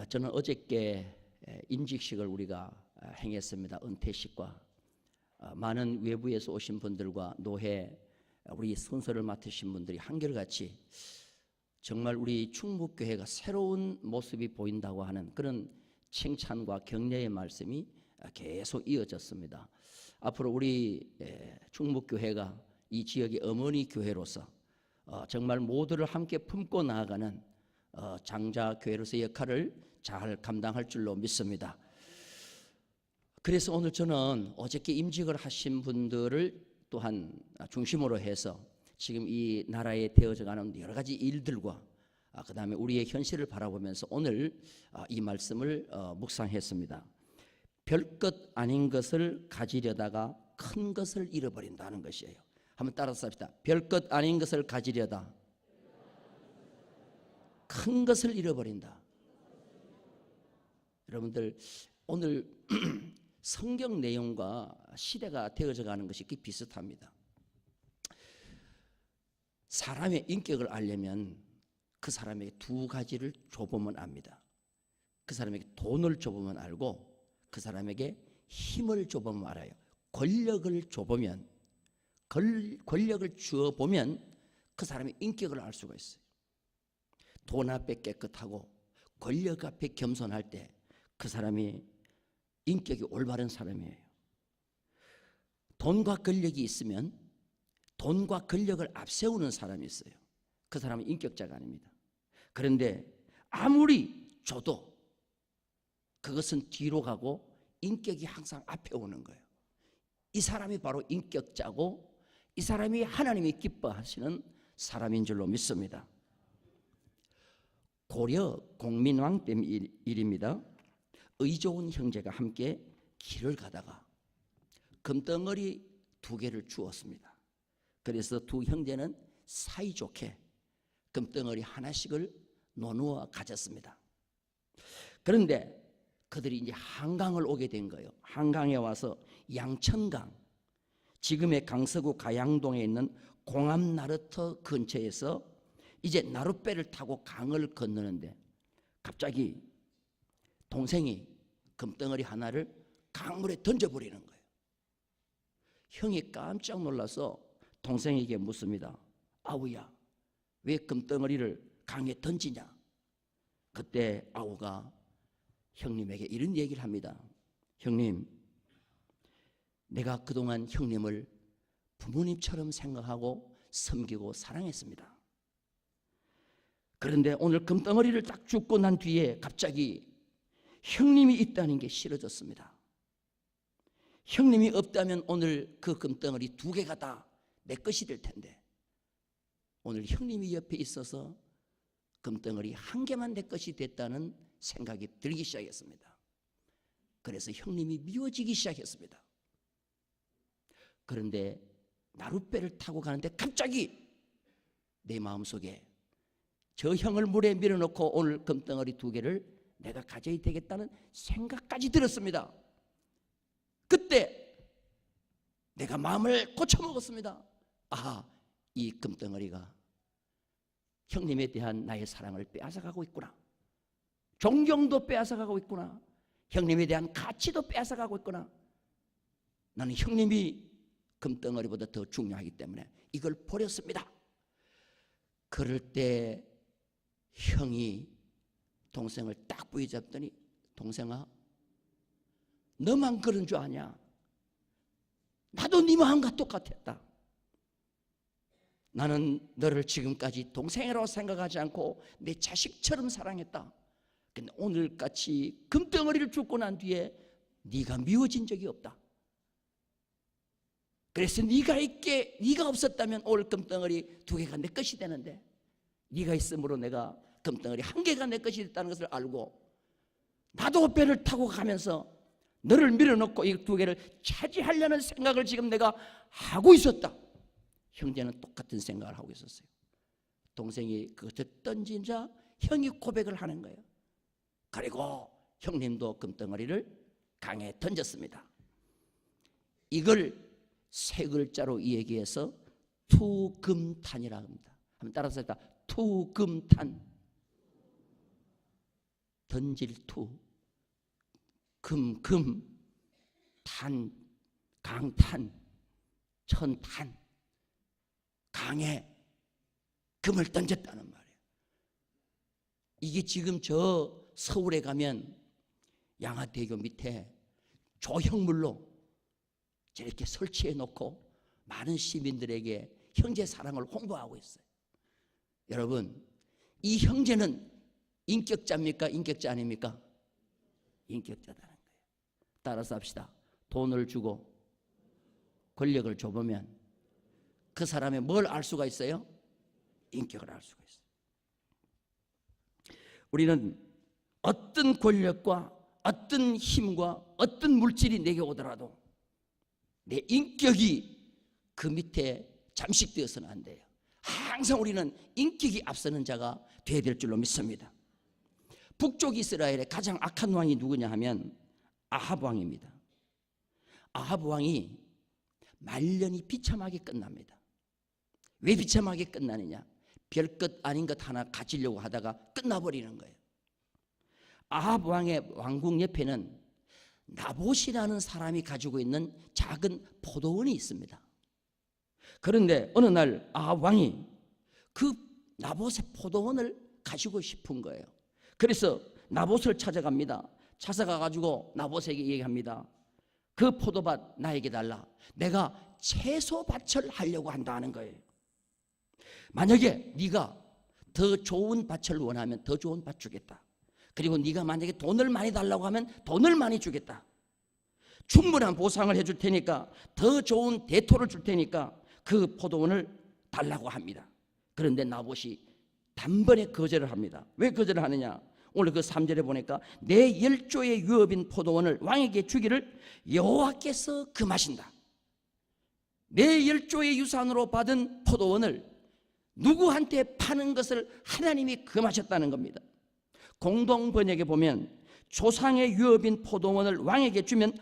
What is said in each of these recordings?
저는 어저께 임직식을 우리가 행했습니다. 은퇴식과 많은 외부에서 오신 분들과 노회 우리 순서를 맡으신 분들이 한결같이 정말 우리 충북교회가 새로운 모습이 보인다고 하는 그런 칭찬과 격려의 말씀이 계속 이어졌습니다. 앞으로 우리 충북교회가 이 지역의 어머니 교회로서 정말 모두를 함께 품고 나아가는 장자교회로서의 역할을 잘 감당할 줄로 믿습니다. 그래서 오늘 저는 어저께 임직을 하신 분들을 또한 중심으로 해서 지금 이 나라에 되어져가는 여러 가지 일들과 그 다음에 우리의 현실을 바라보면서 오늘 이 말씀을 묵상했습니다. 별것 아닌 것을 가지려다가 큰 것을 잃어버린다는 것이에요. 한번 따라서 합시다. 별것 아닌 것을 가지려다 큰 것을 잃어버린다. 여러분들 오늘 성경 내용과 시대가 되어져 가는 것이 비슷합니다. 사람의 인격을 알려면 그 사람에게 두 가지를 줘보면 압니다. 그 사람에게 돈을 줘보면 알고 그 사람에게 힘을 줘보면 알아요. 권력을 줘보면 권력을 주어보면 그 사람의 인격을 알 수가 있어요. 돈 앞에 깨끗하고 권력 앞에 겸손할 때 그 사람이 인격이 올바른 사람이에요. 돈과 권력이 있으면 돈과 권력을 앞세우는 사람이 있어요. 그 사람은 인격자가 아닙니다. 그런데 아무리 줘도 그것은 뒤로 가고 인격이 항상 앞에 오는 거예요. 이 사람이 바로 인격자고 이 사람이 하나님이 기뻐하시는 사람인 줄로 믿습니다. 고려 공민왕 때 일입니다. 의좋은 형제가 함께 길을 가다가 금덩어리 2개를 주었습니다. 그래서 두 형제는 사이좋게 금덩어리 하나씩을 나누어 가졌습니다. 그런데 그들이 이제 한강을 오게 된 거예요. 한강에 와서 양천강, 지금의 강서구 가양동에 있는 공암나루터 근처에서 이제 나룻배를 타고 강을 건너는데 갑자기 동생이 금덩어리 하나를 강물에 던져버리는 거예요. 형이 깜짝 놀라서 동생에게 묻습니다. 아우야, 왜 금덩어리를 강에 던지냐? 그때 아우가 형님에게 이런 얘기를 합니다. 형님, 내가 그동안 형님을 부모님처럼 생각하고 섬기고 사랑했습니다. 그런데 오늘 금덩어리를 딱 줍고 난 뒤에 갑자기 형님이 있다는 게 싫어졌습니다. 형님이 없다면 오늘 그 금덩어리 2개가 다 내 것이 될 텐데 오늘 형님이 옆에 있어서 금덩어리 1개만 내 것이 됐다는 생각이 들기 시작했습니다. 그래서 형님이 미워지기 시작했습니다. 그런데 나룻배를 타고 가는데 갑자기 내 마음속에 저 형을 물에 밀어넣고 오늘 금덩어리 2개를 내가 가져야 되겠다는 생각까지 들었습니다. 그때 내가 마음을 고쳐먹었습니다. 아, 이 금덩어리가 형님에 대한 나의 사랑을 빼앗아가고 있구나. 존경도 빼앗아가고 있구나. 형님에 대한 가치도 빼앗아가고 있구나. 나는 형님이 금덩어리보다 더 중요하기 때문에 이걸 버렸습니다. 그럴 때 형이 동생을 딱 부여잡더니 동생아, 너만 그런 줄 아냐? 나도 네 마음과 똑같았다. 나는 너를 지금까지 동생이라고 생각하지 않고 내 자식처럼 사랑했다. 근데 오늘같이 금덩어리를 줍고 난 뒤에 네가 미워진 적이 없다. 그래서 네가 없었다면 오늘 금덩어리 2개가 내 것이 되는데 네가 있으므로 내가 금덩어리 1개가 내 것이 됐다는 것을 알고 나도 배를 타고 가면서 너를 밀어넣고 이 2개를 차지하려는 생각을 지금 내가 하고 있었다. 형제는 똑같은 생각을 하고 있었어요. 동생이 그것을 던지자 형이 고백을 하는 거예요. 그리고 형님도 금덩어리를 강에 던졌습니다. 이걸 3글자로 얘기해서 투금탄이라고 합니다. 한번 따라서 했다. 투금탄. 던질투, 금, 탄, 강탄, 천탄, 강에 금을 던졌다는 말이에요. 이게 지금 저 서울에 가면 양화대교 밑에 조형물로 저렇게 설치해 놓고 많은 시민들에게 형제 사랑을 홍보하고 있어요. 여러분, 이 형제는 인격자입니까? 인격자 아닙니까? 인격자다는 거예요. 따라서 합시다. 돈을 주고 권력을 줘보면 그 사람의 뭘 알 수가 있어요? 인격을 알 수가 있어요. 우리는 어떤 권력과 어떤 힘과 어떤 물질이 내게 오더라도 내 인격이 그 밑에 잠식되어서는 안 돼요. 항상 우리는 인격이 앞서는 자가 되어야 될 줄로 믿습니다. 북쪽 이스라엘의 가장 악한 왕이 누구냐 하면 아합 왕입니다. 아합 왕이 말년이 비참하게 끝납니다. 왜 비참하게 끝나느냐? 별것 아닌 것 하나 가지려고 하다가 끝나버리는 거예요. 아합 왕의 왕궁 옆에는 나봇이라는 사람이 가지고 있는 작은 포도원이 있습니다. 그런데 어느 날 아합 왕이 그 나봇의 포도원을 가지고 싶은 거예요. 그래서 나봇을 찾아갑니다. 찾아가가지고 나봇에게 얘기합니다. 그 포도밭 나에게 달라. 내가 채소밭을 하려고 한다는 거예요. 만약에 네가 더 좋은 밭을 원하면 더 좋은 밭 주겠다. 그리고 네가 만약에 돈을 많이 달라고 하면 돈을 많이 주겠다. 충분한 보상을 해줄 테니까, 더 좋은 대토를 줄 테니까 그 포도원을 달라고 합니다. 그런데 나봇이 단번에 거절을 합니다. 왜 거절을 하느냐? 오늘 그 3절에 보니까 내 10조의 유업인 포도원을 왕에게 주기를 여호와께서 금하신다. 내 10조의 유산으로 받은 포도원을 누구한테 파는 것을 하나님이 금하셨다는 겁니다. 공동 번역에 보면 조상의 유업인 포도원을 왕에게 주면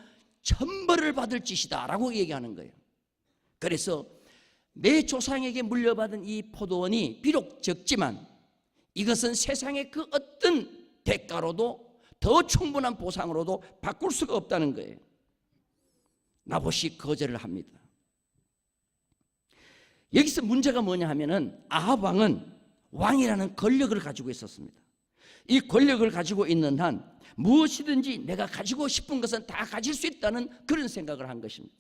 천벌을 받을 짓이다 라고 얘기하는 거예요. 그래서 내 조상에게 물려받은 이 포도원이 비록 적지만 이것은 세상의 그 어떤 대가로도 더 충분한 보상으로도 바꿀 수가 없다는 거예요. 나봇이 거절을 합니다. 여기서 문제가 뭐냐 하면은 아합 왕은 왕이라는 권력을 가지고 있었습니다. 이 권력을 가지고 있는 한 무엇이든지 내가 가지고 싶은 것은 다 가질 수 있다는 그런 생각을 한 것입니다.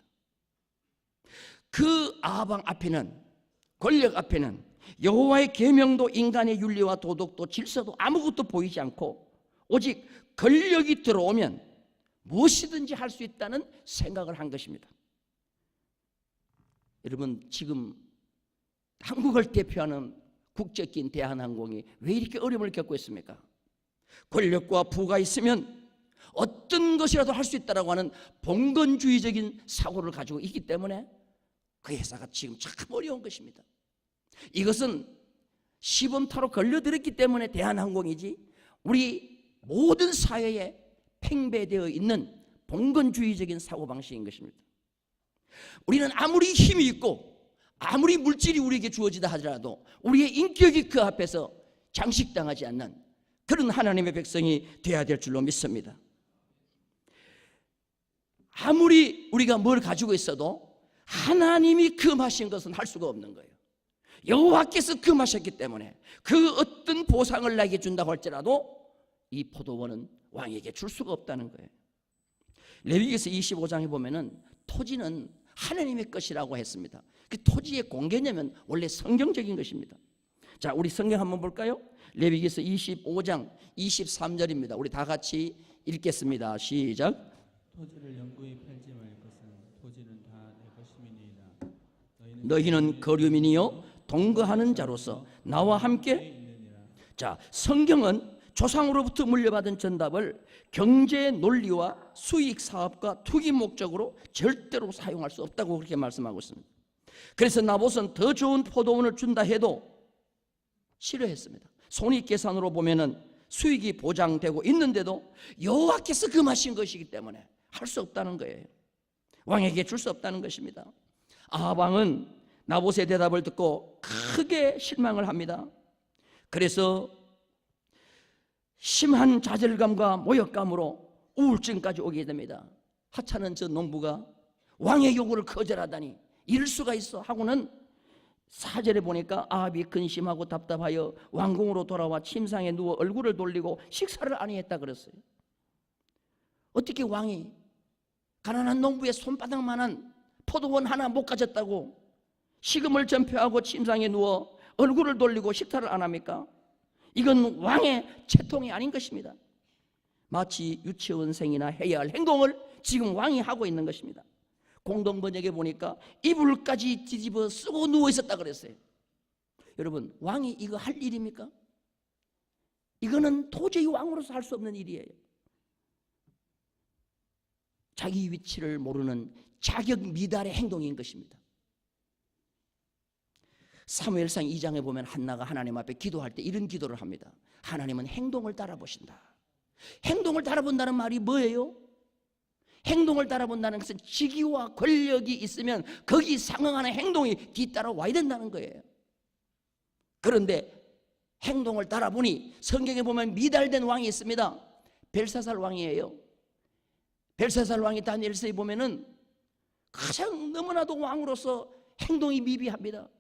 그 아합 왕 앞에는, 권력 앞에는 여호와의 계명도 인간의 윤리와 도덕도 질서도 아무것도 보이지 않고 오직 권력이 들어오면 무엇이든지 할 수 있다는 생각을 한 것입니다. 여러분, 지금 한국을 대표하는 국적기인 대한항공이 왜 이렇게 어려움을 겪고 있습니까? 권력과 부가 있으면 어떤 것이라도 할 수 있다라고 하는 봉건주의적인 사고를 가지고 있기 때문에 그 회사가 지금 참 어려운 것입니다. 이것은 시범타로 걸려들었기 때문에 대한항공이지 우리 모든 사회에 팽배되어 있는 봉건주의적인 사고방식인 것입니다. 우리는 아무리 힘이 있고 아무리 물질이 우리에게 주어지다 하더라도 우리의 인격이 그 앞에서 장식당하지 않는 그런 하나님의 백성이 되어야 될 줄로 믿습니다. 아무리 우리가 뭘 가지고 있어도 하나님이 금하신 것은 할 수가 없는 거예요. 여호와께서 금하셨기 때문에 그 어떤 보상을 나에게 준다고 할지라도 이 포도원은 왕에게 줄 수가 없다는 거예요. 레위기서 25장에 보면은 토지는 하나님의 것이라고 했습니다. 그 토지의 공개념은 원래 성경적인 것입니다. 자, 우리 성경 한번 볼까요? 레위기서 25장 23절입니다. 우리 다 같이 읽겠습니다. 시작. 토지를 영구히 팔지 말 것은 토지는 다 내 것임이니이다. 너희는 거류민이요 동거하는 자로서 나와 함께. 자, 성경은 조상으로부터 물려받은 전답을 경제 논리와 수익 사업과 투기 목적으로 절대로 사용할 수 없다고 그렇게 말씀하고 있습니다. 그래서 나봇은 더 좋은 포도원을 준다 해도 싫어했습니다. 손익계산으로 보면은 수익이 보장되고 있는데도 여호와께서 금하신 것이기 때문에 할 수 없다는 거예요. 왕에게 줄 수 없다는 것입니다. 아합 왕은 나봇의 대답을 듣고 크게 실망을 합니다. 그래서 심한 좌절감과 모욕감으로 우울증까지 오게 됩니다. 하찮은 저 농부가 왕의 요구를 거절하다니 이럴 수가 있어 하고는 4절에 보니까 아합이 근심하고 답답하여 왕궁으로 돌아와 침상에 누워 얼굴을 돌리고 식사를 아니했다 그랬어요. 어떻게 왕이 가난한 농부의 손바닥만한 포도원 하나 못 가졌다고 식음을 전폐하고 침상에 누워 얼굴을 돌리고 식사를 안 합니까? 이건 왕의 채통이 아닌 것입니다. 마치 유치원생이나 해야 할 행동을 지금 왕이 하고 있는 것입니다. 공동번역에 보니까 이불까지 뒤집어 쓰고 누워 있었다 그랬어요. 여러분, 왕이 이거 할 일입니까? 이거는 도저히 왕으로서 할 수 없는 일이에요. 자기 위치를 모르는 자격 미달의 행동인 것입니다. 사무엘상 2장에 보면 한나가 하나님 앞에 기도할 때 이런 기도를 합니다. 하나님은 행동을 따라 보신다. 행동을 따라 본다는 말이 뭐예요? 행동을 따라 본다는 것은 직위와 권력이 있으면 거기 상응하는 행동이 뒤따라 와야 된다는 거예요. 그런데 행동을 따라 보니 성경에 보면 미달된 왕이 있습니다. 벨사살 왕이에요. 벨사살 왕이 다니엘서에 보면은 가장 너무나도 왕으로서 행동이 미비합니다.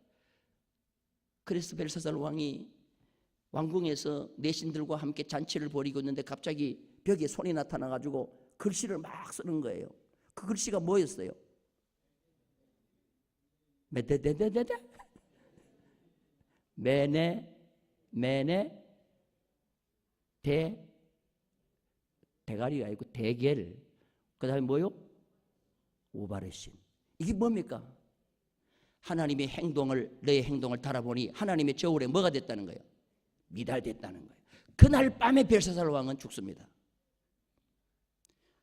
그래서 벨사살 왕이 왕궁에서 내신들과 함께 잔치를 벌이고 있는데 갑자기 벽에 손이 나타나가지고 글씨를 막 쓰는 거예요. 그 글씨가 뭐였어요? 메데데데데데 메네 대가리가 아니고 대겔, 그 다음에 뭐요? 오바레신. 이게 뭡니까? 하나님의 행동을, 너의 행동을 달아보니 하나님의 저울에 뭐가 됐다는 거예요? 미달됐다는 거예요. 그날 밤에 벨사살 왕은 죽습니다.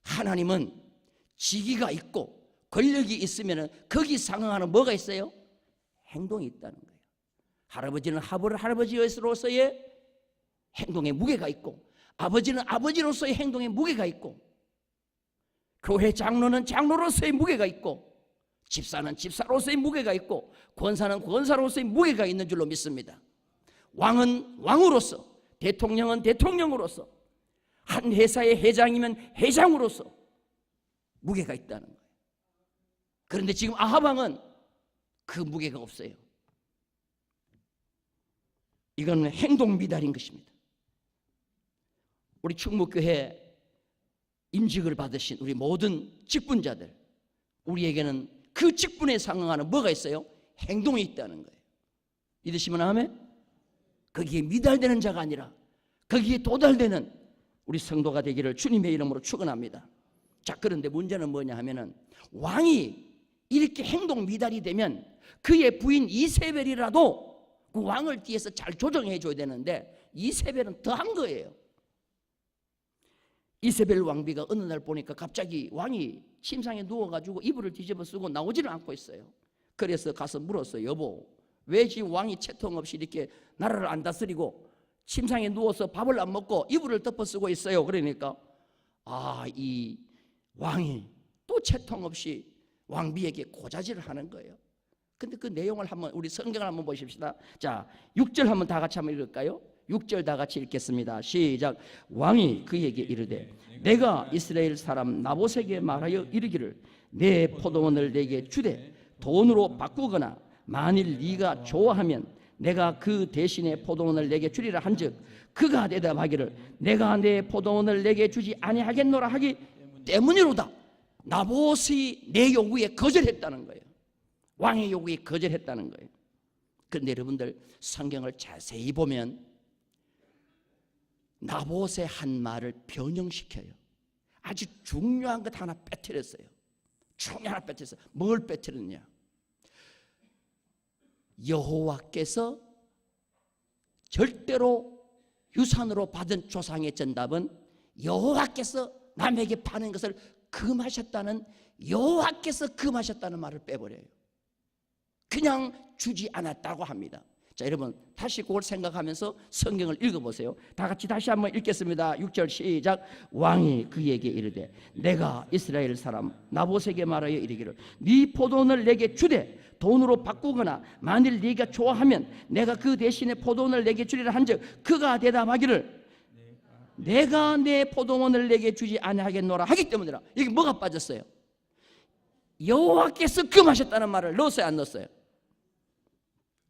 하나님은 직위가 있고 권력이 있으면 거기 상응하는 뭐가 있어요? 행동이 있다는 거예요. 할아버지는 할아버지로서의 행동에 무게가 있고, 아버지는 아버지로서의 행동에 무게가 있고, 교회 장로는 장로로서의 무게가 있고, 집사는 집사로서의 무게가 있고, 권사는 권사로서의 무게가 있는 줄로 믿습니다. 왕은 왕으로서, 대통령은 대통령으로서, 한 회사의 회장이면 회장으로서 무게가 있다는 거예요. 그런데 지금 아합 왕은 그 무게가 없어요. 이건 행동 미달인 것입니다. 우리 충무교회 임직을 받으신 우리 모든 직분자들, 우리에게는 그 직분에 상응하는 뭐가 있어요? 행동이 있다는 거예요. 믿으시면 아멘? 거기에 미달되는 자가 아니라 거기에 도달되는 우리 성도가 되기를 주님의 이름으로 축원합니다. 자, 그런데 문제는 뭐냐 하면은 왕이 이렇게 행동 미달이 되면 그의 부인 이세벨이라도 그 왕을 뒤에서 잘 조정해 줘야 되는데 이세벨은 더한 거예요. 이세벨 왕비가 어느 날 보니까 갑자기 왕이 침상에 누워가지고 이불을 뒤집어 쓰고 나오지를 않고 있어요. 그래서 가서 물었어요. 여보, 왜 지금 왕이 채통 없이 이렇게 나라를 안 다스리고 침상에 누워서 밥을 안 먹고 이불을 덮어 쓰고 있어요. 그러니까 이 왕이 또 채통 없이 왕비에게 고자질을 하는 거예요. 근데 그 내용을 한번 우리 성경을 한번 보십시다. 자, 6절 한번 다 같이 한번 읽을까요? 6절 다 같이 읽겠습니다. 시작. 왕이 그에게 이르되 내가 이스라엘 사람 나봇에게 말하여 이르기를 내 포도원을 내게 주되 돈으로 바꾸거나 만일 네가 좋아하면 내가 그 대신에 포도원을 내게 주리라 한즉 그가 대답하기를 내가 내 포도원을 내게 주지 아니하겠노라 하기 때문이로다. 나봇이 내 요구에 거절했다는 거예요. 왕의 요구에 거절했다는 거예요. 그런데 여러분들 성경을 자세히 보면 나봇의 한 말을 변형시켜요. 아주 중요한 것 하나 빼뜨렸어요. 중요한 하나 빼뜨렸어요. 뭘 빼뜨렸냐? 여호와께서 절대로 유산으로 받은 조상의 전답은 여호와께서 남에게 파는 것을 금하셨다는, 여호와께서 금하셨다는 말을 빼버려요. 그냥 주지 않았다고 합니다. 자, 여러분 다시 그걸 생각하면서 성경을 읽어보세요. 다 같이 다시 한번 읽겠습니다. 6절 시작. 왕이 그에게 이르되 내가 이스라엘 사람 나봇에게 말하여 이르기를 네 포도원을 내게 주되 돈으로 바꾸거나 만일 네가 좋아하면 내가 그 대신에 포도원을 내게 주리라 한즉 그가 대답하기를 내가 내 포도원을 내게 주지 아니하겠노라 하기 때문이라. 여기 뭐가 빠졌어요? 여호와께서 금하셨다는 말을 넣었어요, 안 넣었어요?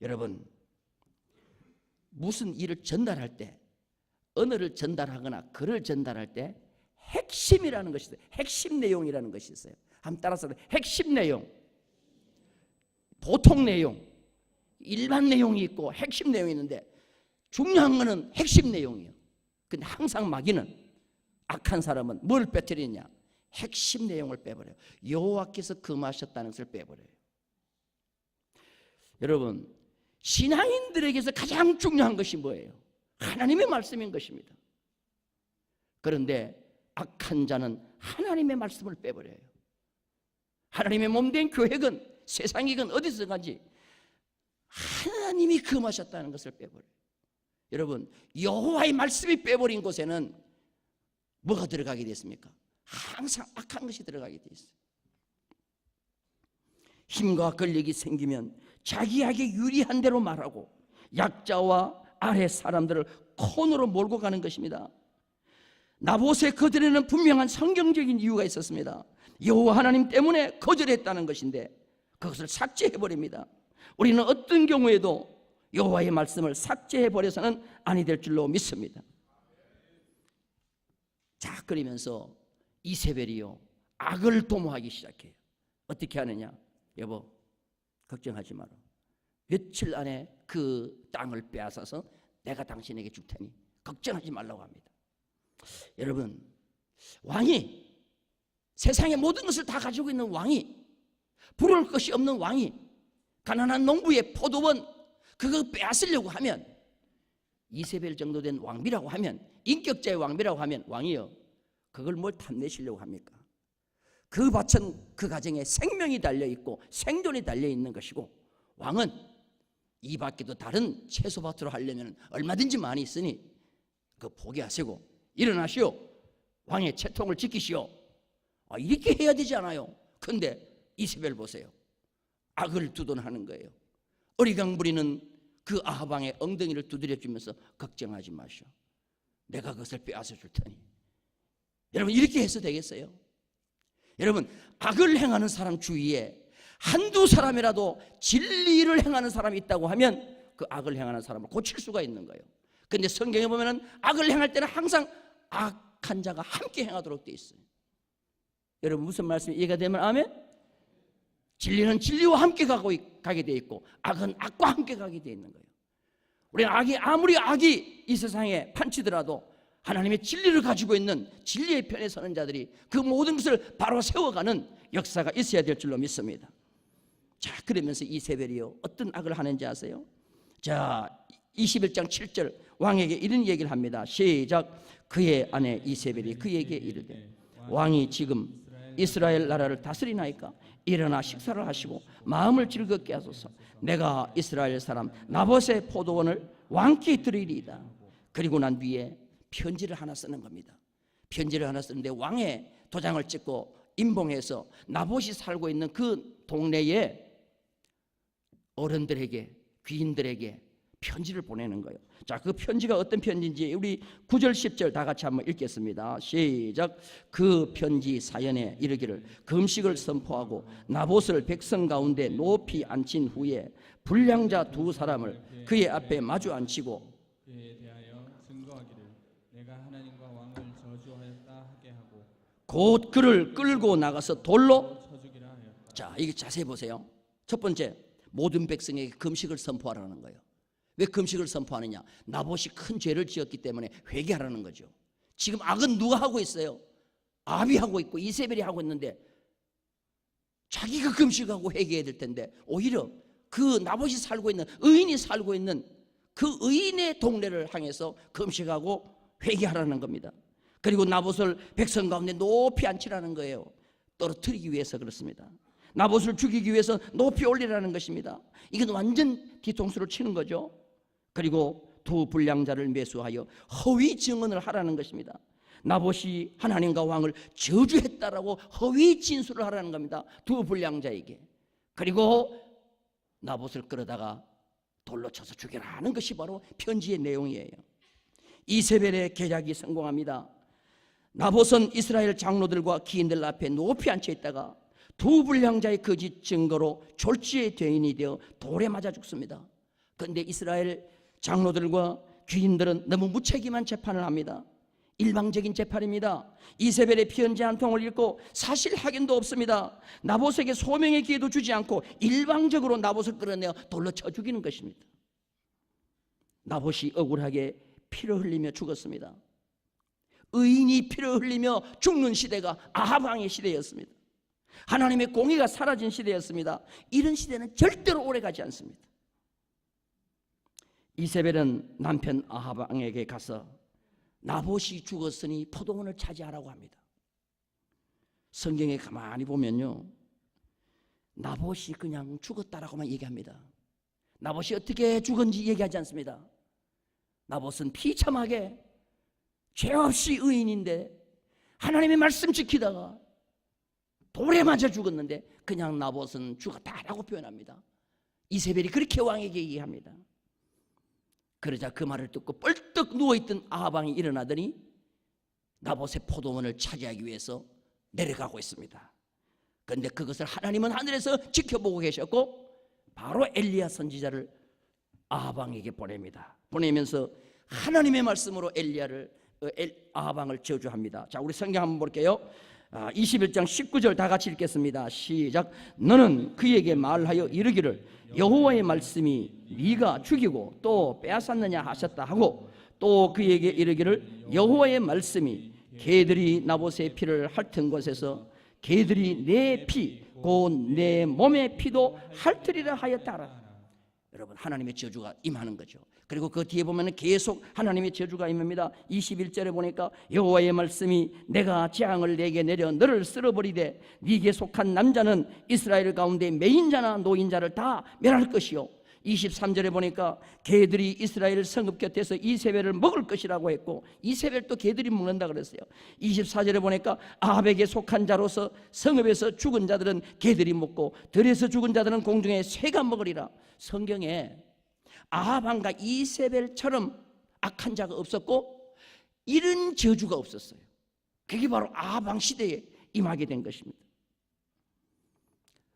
여러분, 무슨 일을 전달할 때, 언어를 전달하거나 글을 전달할 때 핵심이라는 것이 있어요. 핵심 내용이라는 것이 있어요. 한번 따라서 핵심 내용, 보통 내용, 일반 내용이 있고 핵심 내용이 있는데 중요한 거는 핵심 내용이에요. 근데 항상 마귀는, 악한 사람은 뭘 빼뜨리느냐? 핵심 내용을 빼버려요. 여호와께서 금하셨다는 것을 빼버려요. 여러분, 신앙인들에게서 가장 중요한 것이 뭐예요? 하나님의 말씀인 것입니다. 그런데 악한 자는 하나님의 말씀을 빼버려요. 하나님의 몸된 교회건 세상이건 어디서 가지 하나님이 금하셨다는 것을 빼버려요. 여러분, 여호와의 말씀이 빼버린 곳에는 뭐가 들어가게 됐습니까? 항상 악한 것이 들어가게 돼 있어요. 힘과 권력이 생기면 자기에게 유리한 대로 말하고 약자와 아래 사람들을 코너로 몰고 가는 것입니다. 나봇의 거절에는 분명한 성경적인 이유가 있었습니다. 여호와 하나님 때문에 거절했다는 것인데 그것을 삭제해버립니다. 우리는 어떤 경우에도 여호와의 말씀을 삭제해버려서는 아니 될 줄로 믿습니다. 자, 그러면서 이세벨이요, 악을 도모하기 시작해요. 어떻게 하느냐? 여보, 걱정하지 마라. 며칠 안에 그 땅을 빼앗아서 내가 당신에게 줄 테니 걱정하지 말라고 합니다. 여러분, 왕이, 세상의 모든 것을 다 가지고 있는 왕이, 부러울 것이 없는 왕이 가난한 농부의 포도원 그거 빼앗으려고 하면, 이세벨 정도 된 왕비라고 하면, 인격자의 왕비라고 하면 왕이요, 그걸 뭘 탐내시려고 합니까? 그 밭은 그 가정에 생명이 달려있고 생존이 달려있는 것이고, 왕은 이 밖에도 다른 채소밭으로 하려면 얼마든지 많이 있으니 그 포기하시고 일어나시오, 왕의 채통을 지키시오, 이렇게 해야 되지 않아요? 근데 이세벨 보세요. 악을 두둔하는 거예요. 어리광 부리는 그 아합 왕의 엉덩이를 두드려주면서 걱정하지 마시오, 내가 그것을 빼앗아 줄 테니. 여러분, 이렇게 해서 되겠어요? 여러분, 악을 행하는 사람 주위에 한두 사람이라도 진리를 행하는 사람이 있다고 하면 그 악을 행하는 사람을 고칠 수가 있는 거예요. 그런데 성경에 보면 악을 행할 때는 항상 악한 자가 함께 행하도록 되어 있어요. 여러분, 무슨 말씀이 이해가 되면 아멘? 진리는 진리와 함께 가게 되어 있고 악은 악과 함께 가게 되어 있는 거예요. 우리는 아무리 악이 이 세상에 판치더라도 하나님의 진리를 가지고 있는 진리의 편에 서는 자들이 그 모든 것을 바로 세워가는 역사가 있어야 될 줄로 믿습니다. 자, 그러면서 이세벨이요, 어떤 악을 하는지 아세요? 자, 21장 7절 왕에게 이런 얘기를 합니다. 시작. 그의 아내 이세벨이 그에게 이르되, 왕이 지금 이스라엘 나라를 다스리나이까? 일어나 식사를 하시고 마음을 즐겁게 하소서. 내가 이스라엘 사람 나봇의 포도원을 왕께 드리리이다. 그리고 난 뒤에 편지를 하나 쓰는 겁니다. 편지를 하나 쓰는데 왕의 도장을 찍고 임봉해서 나봇이 살고 있는 그 동네에 어른들에게, 귀인들에게 편지를 보내는 거예요. 자, 그 편지가 어떤 편지인지 우리 9절 10절 다 같이 한번 읽겠습니다. 시작. 그 편지 사연에 이르기를, 금식을 선포하고 나봇을 백성 가운데 높이 앉힌 후에 불량자 두 사람을 그의 앞에 마주 앉히고 그에 대하여 증거하기를 내가 하나님과 왕을 저주하였다 하게 하고 곧 그를 끌고 나가서 돌로 쳐주기라 하였다. 자, 이게 자세히 보세요. 첫 번째, 모든 백성에게 금식을 선포하라는 거예요. 왜 금식을 선포하느냐? 나봇이 큰 죄를 지었기 때문에 회개하라는 거죠. 지금 악은 누가 하고 있어요? 아합이 하고 있고 이세벨이 하고 있는데 자기가 금식하고 회개해야 될 텐데 오히려 그 나봇이 살고 있는, 의인이 살고 있는 그 의인의 동네를 향해서 금식하고 회개하라는 겁니다. 그리고 나봇을 백성 가운데 높이 앉히라는 거예요. 떨어뜨리기 위해서 그렇습니다. 나봇을 죽이기 위해서 높이 올리라는 것입니다. 이건 완전 뒤통수를 치는 거죠. 그리고 두 불량자를 매수하여 허위 증언을 하라는 것입니다. 나봇이 하나님과 왕을 저주했다라고 허위 진술을 하라는 겁니다. 두 불량자에게. 그리고 나봇을 끌어다가 돌로 쳐서 죽여라 하는 것이 바로 편지의 내용이에요. 이세벨의 계략이 성공합니다. 나봇은 이스라엘 장로들과 기인들 앞에 높이 앉혀 있다가 두 불량자의 거짓 증거로 졸지의 죄인이 되어 돌에 맞아 죽습니다. 그런데 이스라엘 장로들과 귀인들은 너무 무책임한 재판을 합니다. 일방적인 재판입니다. 이세벨의 피언제 한 통을 읽고 사실 확인도 없습니다. 나봇에게 소명의 기회도 주지 않고 일방적으로 나봇을 끌어내어 돌로 쳐 죽이는 것입니다. 나봇이 억울하게 피를 흘리며 죽었습니다. 의인이 피를 흘리며 죽는 시대가 아합 왕의 시대였습니다. 하나님의 공의가 사라진 시대였습니다. 이런 시대는 절대로 오래가지 않습니다. 이세벨은 남편 아합 왕에게 가서 나봇이 죽었으니 포도원을 차지하라고 합니다. 성경에 가만히 보면요, 나봇이 그냥 죽었다라고만 얘기합니다. 나봇이 어떻게 죽은지 얘기하지 않습니다. 나봇은 비참하게 죄 없이 의인인데 하나님의 말씀 지키다가 돌에 맞아 죽었는데 그냥 나봇은 죽었다라고 표현합니다. 이세벨이 그렇게 왕에게 얘기합니다. 그러자 그 말을 듣고 뻘떡 누워있던 아합 왕이 일어나더니 나봇의 포도원을 차지하기 위해서 내려가고 있습니다. 그런데 그것을 하나님은 하늘에서 지켜보고 계셨고 바로 엘리야 선지자를 아합 왕에게 보냅니다. 보내면서 하나님의 말씀으로 아합 왕을 저주합니다. 자, 우리 성경 한번 볼게요. 21장 19절 다 같이 읽겠습니다. 시작. 너는 그에게 말하여 이르기를 여호와의 말씀이 네가 죽이고 또 빼앗았느냐 하셨다 하고 또 그에게 이르기를 여호와의 말씀이 개들이 나봇의 피를 핥은 곳에서 개들이 내 피 곧 내 몸의 피도 핥으리라 하였다 하라. 여러분, 하나님의 저주가 임하는 거죠. 그리고 그 뒤에 보면 계속 하나님의 저주가 임합니다. 21절에 보니까 여호와의 말씀이 내가 재앙을 내게 내려 너를 쓸어버리되 네게 속한 남자는 이스라엘 가운데 매인자나 노인자를 다 멸할 것이요. 23절에 보니까 개들이 이스라엘 성읍 곁에서 이세벨을 먹을 것이라고 했고 이세벨도 개들이 먹는다 그랬어요. 24절에 보니까 아합에게 속한 자로서 성읍에서 죽은 자들은 개들이 먹고 들에서 죽은 자들은 공중에 새가 먹으리라. 성경에 아합 왕과 이세벨처럼 악한 자가 없었고 이런 저주가 없었어요. 그게 바로 아합 왕 시대에 임하게 된 것입니다.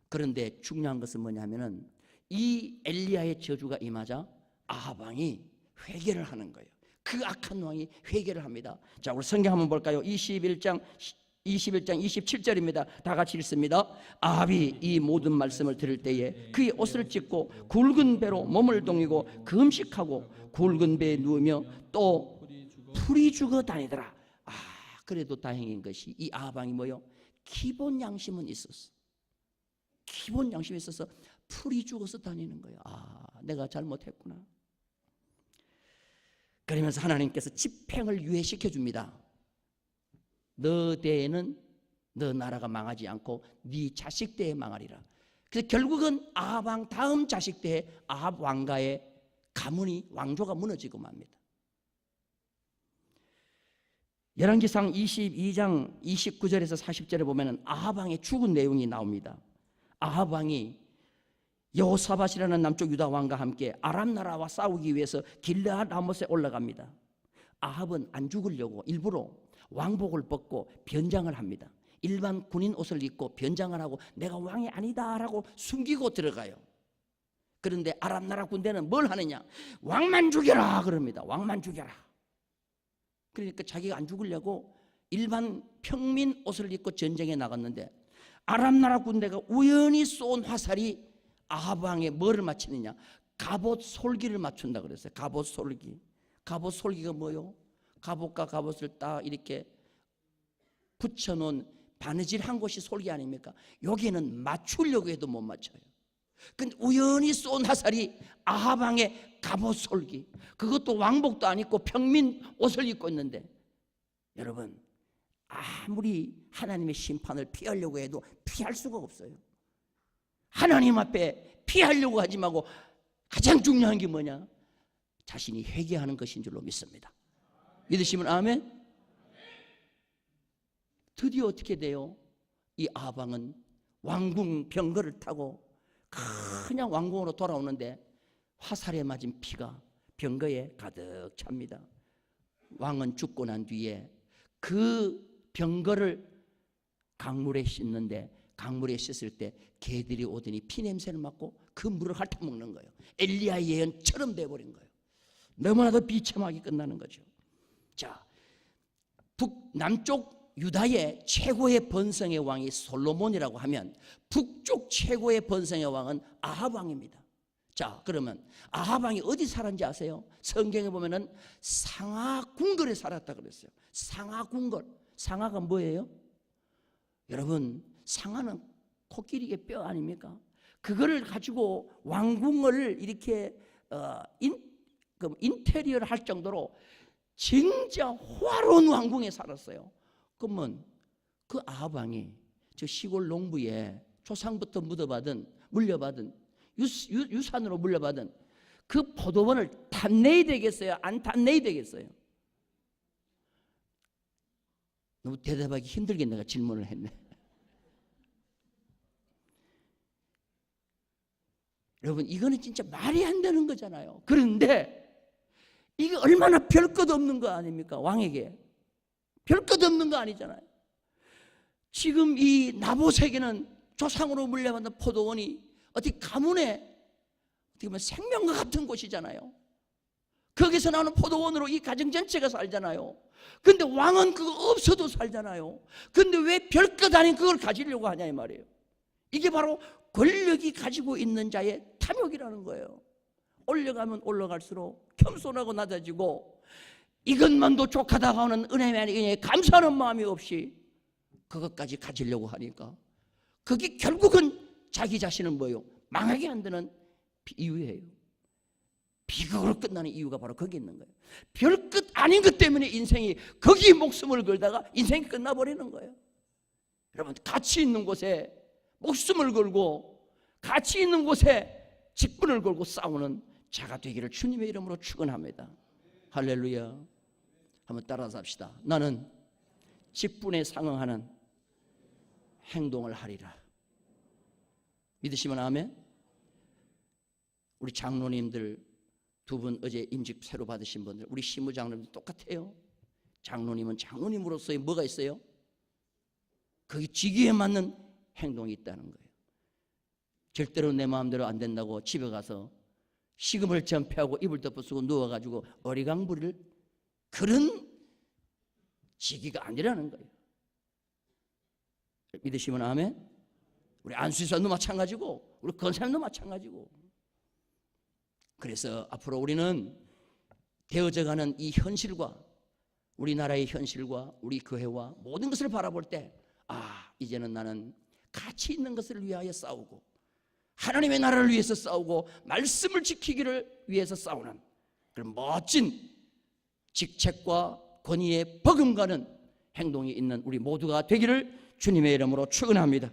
그런데 중요한 것은 뭐냐면은 이 엘리야의 저주가 임하자 아합 왕이 회개를 하는 거예요. 그 악한 왕이 회개를 합니다. 자, 우리 성경 한번 볼까요? 21장 27절입니다. 다 같이 읽습니다. 아합이 이 모든 말씀을 들을 때에 그의 옷을 찢고 굵은 배로 몸을 동이고 금식하고 굵은 배에 누우며 또 풀이 죽어 다니더라. 그래도 다행인 것이 이 아합 왕이 뭐요? 기본 양심은 있었어. 기본 양심이 있어서 풀이 죽어서 다니는 거예요. 내가 잘못했구나. 그러면서 하나님께서 집행을 유예시켜 줍니다. 너 때에는 너 나라가 망하지 않고 네 자식 때에 망하리라. 그래서 결국은 아합 왕 다음 자식 때에 아합 왕가의 가문이 왕조가 무너지고 맙니다. 열왕기상 22장 29절에서 40절에 보면은 아합 왕의 죽은 내용이 나옵니다. 아합 왕이 여호사밧이라는 남쪽 유다 왕과 함께 아람 나라와 싸우기 위해서 길르앗 라못에 올라갑니다. 아합은 안 죽으려고 일부러 왕복을 벗고 변장을 합니다. 일반 군인 옷을 입고 변장을 하고 내가 왕이 아니다라고 숨기고 들어가요. 그런데 아람 나라 군대는 뭘 하느냐? 왕만 죽여라 그럽니다. 왕만 죽여라. 그러니까 자기가 안 죽으려고 일반 평민 옷을 입고 전쟁에 나갔는데 아람 나라 군대가 우연히 쏜 화살이 아합 왕에 뭐를 맞추느냐? 갑옷 솔기를 맞춘다 그랬어요. 갑옷 솔기. 갑옷 솔기가 뭐요? 갑옷과 갑옷을 딱 이렇게 붙여놓은 바느질한 곳이 솔기 아닙니까? 여기는 맞추려고 해도 못 맞춰요. 근데 우연히 쏜 화살이 아합 왕의 갑옷 솔기. 그것도 왕복도 안 입고 평민 옷을 입고 있는데 여러분, 아무리 하나님의 심판을 피하려고 해도 피할 수가 없어요. 하나님 앞에 피하려고 하지 말고 가장 중요한 게 뭐냐? 자신이 회개하는 것인 줄로 믿습니다. 믿으시면 아멘? 드디어 어떻게 돼요? 이 아합 왕은 왕궁 병거를 타고 그냥 왕궁으로 돌아오는데 화살에 맞은 피가 병거에 가득 찹니다. 왕은 죽고 난 뒤에 그 병거를 강물에 씻는데, 강물에 씻을 때 개들이 오더니 피냄새를 맡고 그 물을 핥아먹는 거예요. 엘리야의 예언처럼 돼버린 거예요. 너무나도 비참하게 끝나는 거죠. 자, 남쪽 유다의 최고의 번성의 왕이 솔로몬이라고 하면 북쪽 최고의 번성의 왕은 아합 왕입니다. 자, 그러면 아합 왕이 어디 살았는지 아세요? 성경에 보면은 상하 궁궐에 살았다 그랬어요. 상하 궁궐. 상하가 뭐예요? 여러분, 상하는 코끼리의 뼈 아닙니까? 그거를 가지고 왕궁을 이렇게 인테리어를 할 정도로 진짜 화려한 왕궁에 살았어요. 그러면 그 아합 왕이 저 시골 농부에 조상부터 물려받은 유산으로 물려받은 그 포도원을 탓내야 되겠어요? 안 탓내야 되겠어요? 너무 대답하기 힘들게 내가 질문을 했네. 여러분, 이거는 진짜 말이 안 되는 거잖아요. 그런데 이게 얼마나 별것 없는 거 아닙니까? 왕에게 별것 없는 거 아니잖아요. 지금 이 나봇에게는 조상으로 물려받은 포도원이 어디 가문의 어떻게 보면 생명과 같은 곳이잖아요. 거기서 나오는 포도원으로 이 가정 전체가 살잖아요. 근데 왕은 그거 없어도 살잖아요. 근데 왜 별것 아닌 그걸 가지려고 하냐 이 말이에요. 이게 바로 권력이 가지고 있는 자의 탐욕이라는 거예요. 올라가면 올라갈수록 겸손하고 낮아지고 이것만도 족하다고 하는 은혜에 감사하는 마음이 없이 그것까지 가지려고 하니까 그게 결국은 자기 자신을 뭐예요? 망하게 만드는 이유예요. 비극으로 끝나는 이유가 바로 거기 있는 거예요. 별것 아닌 것 때문에 인생이 거기에 목숨을 걸다가 인생이 끝나버리는 거예요. 여러분, 가치 있는 곳에 목숨을 걸고 가치 있는 곳에 직분을 걸고 싸우는 자가 되기를 주님의 이름으로 축원합니다. 할렐루야. 한번 따라서 합시다. 나는 직분에 상응하는 행동을 하리라. 믿으시면 아멘. 우리 장로님들 두 분 어제 임직 새로 받으신 분들, 우리 시무장로님도 똑같아요. 장로님은 장로님으로서의 뭐가 있어요? 거기 직위에 맞는 행동이 있다는 거예요. 절대로 내 마음대로 안 된다고 집에 가서 식음을 전폐하고 이불 덮어 쓰고 누워가지고 어리광 부릴 그런 직위가 아니라는 거예요. 믿으시면 아멘. 우리 안수사도 마찬가지고 우리 권사님도 마찬가지고. 그래서 앞으로 우리는 되어져가는 이 현실과 우리나라의 현실과 우리 교회와 모든 것을 바라볼 때 이제는 나는 가치 있는 것을 위하여 싸우고 하나님의 나라를 위해서 싸우고 말씀을 지키기를 위해서 싸우는 그런 멋진 직책과 권위에 버금가는 행동이 있는 우리 모두가 되기를 주님의 이름으로 축원합니다.